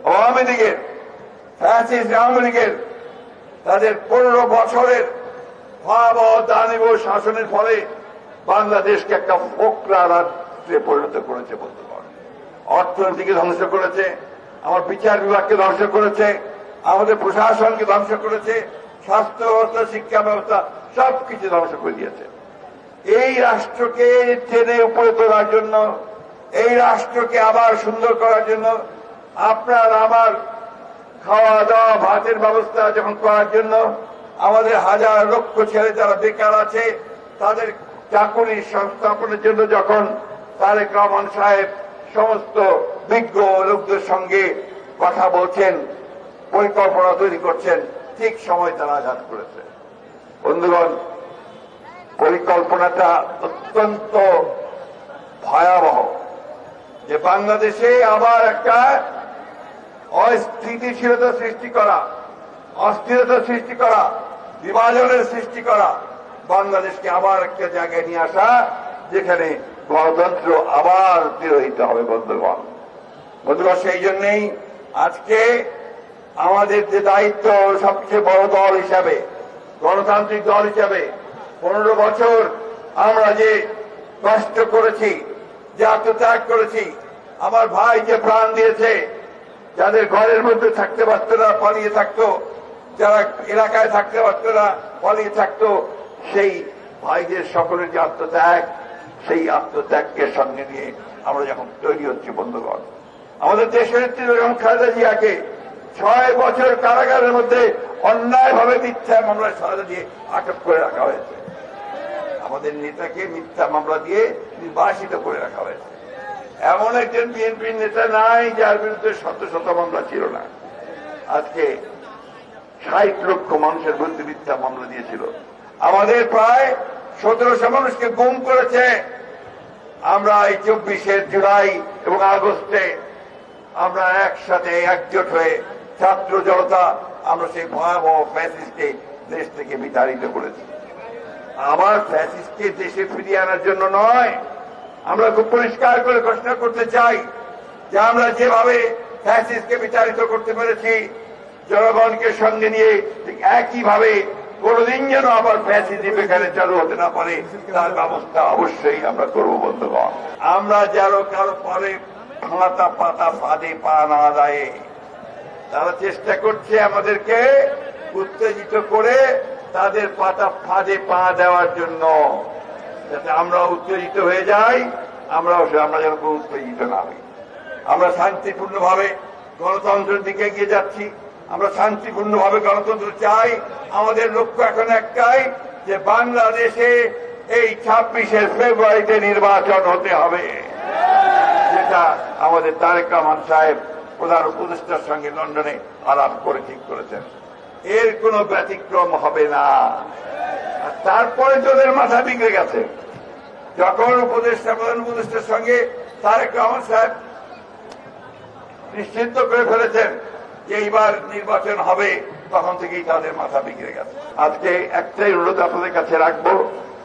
আওয়ামী লীগের ফ্যাসিস্ট আওয়ামী লীগের তাদের 15 বছরের ভয়াবহ দানবীয় শাসনের ফলে বাংলাদেশকে একটা ফোকরা রাজ্যে পরিণত করেছে বলতে পারেন। অর্থনীতিকে ধ্বংস করেছে, আমার বিচার বিভাগকে ধ্বংস করেছে, আমাদের প্রশাসনকে ধ্বংস করেছে, স্বাস্থ্য ব্যবস্থা, শিক্ষা ব্যবস্থা সবকিছু ধ্বংস করে দিয়েছে। এই রাষ্ট্রকে টেনে উপরে তোলার জন্য, এই রাষ্ট্রকে আবার সুন্দর করার জন্য, আপনার আমার খাওয়া দাওয়া ভাতের ব্যবস্থা যখন করার জন্য, আমাদের হাজার লক্ষ ছেলে যারা বেকার আছে তাদের চাকরি সংস্থাপনের জন্য যখন তারেক রহমান সাহেব সমস্ত বিজ্ঞ লোকদের সঙ্গে কথা বলছেন, পরিকল্পনা তৈরি করছেন, ঠিক সময় তারা আঘাত করেছে। বন্ধুগণ, পরিকল্পনাটা অত্যন্ত ভয়াবহ যে বাংলাদেশে আবার একটা অস্থিতিশীলতা সৃষ্টি করা, অস্থিরতা সৃষ্টি করা, বিভাজনের সৃষ্টি করা, বাংলাদেশকে আবার একটা জায়গায় নিয়ে আসা যেখানে গণতন্ত্র আবার তিরোহিত হবে। বন্ধুগণ, সেই জন্যই আজকে আমাদের যে দায়িত্ব, সবচেয়ে বড় দল হিসাবে, গণতান্ত্রিক দল হিসাবে 15 বছর আমরা যে কষ্ট করেছি, যে আত্মত্যাগ করেছি, আমার ভাই যে প্রাণ দিয়েছে, যাদের ঘরের মধ্যে থাকতে পারত না পালিয়ে থাকতো, যারা এলাকায় থাকতে পারত না পালিয়ে থাকতো, সেই ভাইদের সকলের যে আত্মত্যাগ, সেই আত্মত্যাগকে সঙ্গে নিয়ে আমরা যখন তৈরি হচ্ছি বন্ধুগণ, আমাদের দেশের নেত্রী বেগম খালেদা জিয়াকে 6 বছর কারাগারের মধ্যে অন্যায়ভাবে মিথ্যা মামলায় সাজা দিয়ে আটক করে রাখা হয়েছে। আমাদের নেতাকে মিথ্যা মামলা দিয়ে নির্বাসিত করে রাখা হয়েছে। এমন একজন বিএনপির নেতা নাই যার বিরুদ্ধে শত শত মামলা ছিল না। আজকে 60 লক্ষ মানুষের বিরুদ্ধে মিথ্যা মামলা দিয়েছিল। আমাদের প্রায় 1700 মানুষকে গুম করেছে। আমরা এই 24 জুলাই এবং আগস্টে আমরা একসাথে একজোট হয়ে ছাত্র জনতা আমরা সেই ভয়াবহ ফ্যাসিস্টকে দেশ থেকে বিতাড়িত করেছি। আবার ফ্যাসিস্টকে দেশে ফিরিয়ে আনার জন্য নয়, আমরা খুব পরিষ্কার করে ঘোষণা করতে চাই যে আমরা যেভাবে ফ্যাসিস্টকে বিতাড়িত করতে পেরেছি, জনগণকে সঙ্গে নিয়ে ঠিক একইভাবে কোনদিন যেন আবার ফ্যাসিজম এখানে চালু হতে না পারে তার ব্যবস্থা অবশ্যই আমরা করব। বন্ধুগণ, আমরা যারা কারো পরে পাতা পাতা ফাঁদে পা না দেয়, তারা চেষ্টা করছে আমাদেরকে উত্তেজিত করে তাদের পাতা ফাঁদে পা দেওয়ার জন্য, যাতে আমরা উত্তেজিত হয়ে যাই, আমরা যেন উত্তেজিত না হই। আমরা শান্তিপূর্ণভাবে গণতন্ত্রের দিকে এগিয়ে যাচ্ছি, আমরা শান্তিপূর্ণভাবে গণতন্ত্র চাই। আমাদের লক্ষ্য এখন একটাই যে বাংলাদেশে এই 26 ফেব্রুয়ারিতে নির্বাচন হতে হবে, যেটা আমাদের তারেক রহমান সাহেব প্রধান উপদেষ্টার সঙ্গে লন্ডনে আলাপ করে ঠিক করেছেন। এর কোনো ব্যতিক্রম হবে না। আর তারপরে তোদের মাথা বিগড়ে গেছে, যখন প্রধান উপদেষ্টার সঙ্গে তারেক রহমান সাহেব নিশ্চিত করে ফেলেছেন যে এইবার নির্বাচন হবে, তখন থেকেই তাদের মাথা বিগড়ে গেছে। আজকে একটাই অনুরোধ আপনাদের কাছে রাখবো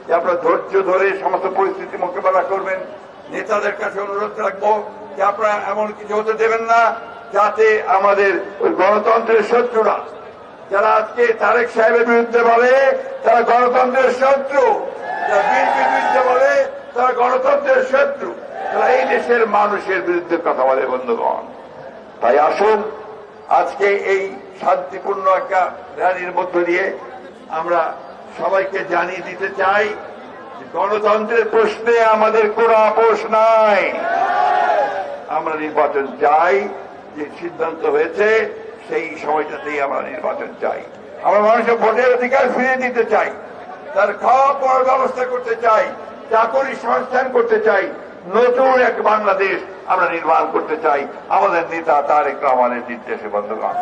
যে আপনারা ধৈর্য ধরে সমস্ত পরিস্থিতি মোকাবেলা করবেন। নেতাদের কাছে অনুরোধ রাখবো যে আপনারা এমন কিছু হতে দেবেন না যাতে আমাদের ওই গণতন্ত্রের শত্রুরা, যারা আজকে তারেক সাহেবের বিরুদ্ধে বলে তারা গণতন্ত্রের শত্রু, যারা বিএনপির বিরুদ্ধে বলে তারা গণতন্ত্রের শত্রু, তারা এই দেশের মানুষের বিরুদ্ধে কথা বলে। বন্ধুগণ, তাই আসুন আজকে এই শান্তিপূর্ণ একটা র্যালির মধ্য দিয়ে আমরা সবাইকে জানিয়ে দিতে চাই যে গণতন্ত্রের প্রশ্নে আমাদের কোনো আপোষ নাই। আমরা নির্বাচন চাই, যে সিদ্ধান্ত হয়েছে সেই সময়টাতেই আমরা নির্বাচন চাই। আমরা মানুষের ভোটের অধিকার ফিরিয়ে দিতে চাই, তার খাওয়া পড়ার ব্যবস্থা করতে চাই, চাকরি সংস্থান করতে চাই, নতুন এক বাংলাদেশ আমরা নির্মাণ করতে চাই আমাদের নেতা তারেক রহমানের নির্দেশে। বন্ধুগণ,